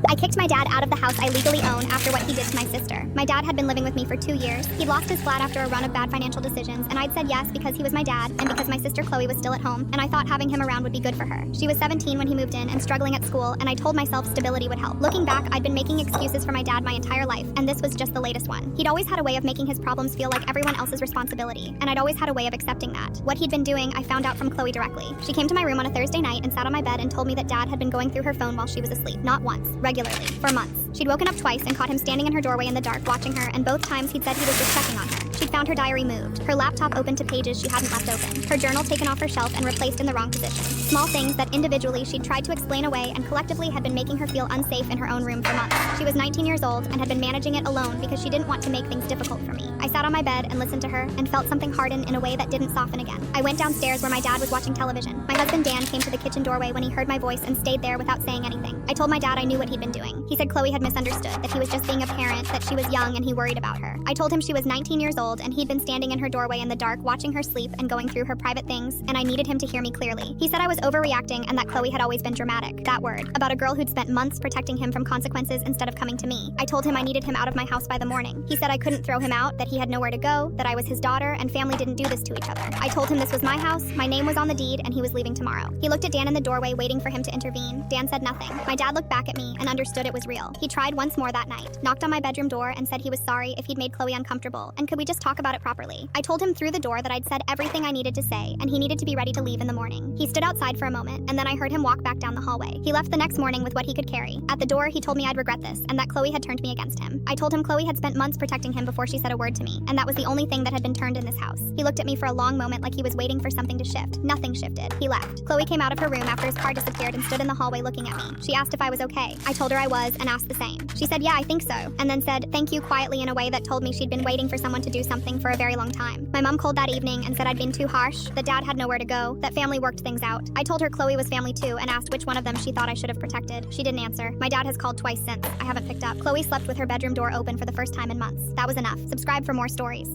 I kicked my dad out of the house I legally own after what he did to my sister. My dad had been living with me for 2 years. He'd lost his flat after a run of bad financial decisions, and I'd said yes because he was my dad and because my sister Chloe was still at home, and I thought having him around would be good for her. She was 17 when he moved in and struggling at school, and I told myself stability would help. Looking back, I'd been making excuses for my dad my entire life, and this was just the latest one. He'd always had a way of making his problems feel like everyone else's responsibility, and I'd always had a way of accepting that. What he'd been doing, I found out from Chloe directly. She came to my room on a Thursday night and sat on my bed and told me that dad had been going through her phone while she was asleep. Not once, regularly, for months. She'd woken up twice and caught him standing in her doorway in the dark watching her, and both times he'd said he was just checking on her. She'd found her diary moved, her laptop open to pages she hadn't left open, her journal taken off her shelf and replaced in the wrong position. Small things that individually she'd tried to explain away and collectively had been making her feel unsafe in her own room for months. She was 19 years old and had been managing it alone because she didn't want to make things difficult for me. I sat on my bed and listened to her and felt something harden in a way that didn't soften again. I went downstairs where my dad was watching television. My husband Dan came to the kitchen doorway when he heard my voice and stayed there without saying anything. I told my dad I knew what he'd been doing. He said Chloe had misunderstood, that he was just being a parent, that she was young and he worried about her. I told him she was 19 years old and he'd been standing in her doorway in the dark watching her sleep and going through her private things, and I needed him to hear me clearly. He said I was overreacting and that Chloe had always been dramatic. That word, about a girl who'd spent months protecting him from consequences instead of coming to me. I told him I needed him out of my house by the morning. He said I couldn't throw him out, that he had nowhere to go, that I was his daughter, and family didn't do this to each other. I told him this was my house, my name was on the deed, and he was leaving tomorrow. He looked at Dan in the doorway waiting for him to intervene. Dan said nothing. My dad looked back at me and understood it was real. He tried once more that night, knocked on my bedroom door and said he was sorry if he'd made Chloe uncomfortable, and could we just talk about it properly. I told him through the door that I'd said everything I needed to say, and he needed to be ready to leave in the morning. He stood outside for a moment, and then I heard him walk back down the hallway. He left the next morning with what he could carry. At the door, he told me I'd regret this, and that Chloe had turned me against him. I told him Chloe had spent months protecting him before she said a word to me, and that was the only thing that had been turned in this house. He looked at me for a long moment like he was waiting for something to shift. Nothing shifted. He left. Chloe came out of her room after his car disappeared and stood in the hallway looking at me. She asked if I was okay. I told her I was and asked the same. She said, yeah, I think so, and then said thank you quietly in a way that told me she'd been waiting for someone to do something for a very long time. My mom called that evening and said I'd been too harsh, that dad had nowhere to go, that family worked things out. I told her Chloe was family too and asked which one of them she thought I should have protected. She didn't answer. My dad has called twice since. I haven't picked up. Chloe slept with her bedroom door open for the first time in months. That was enough. Subscribe for more stories.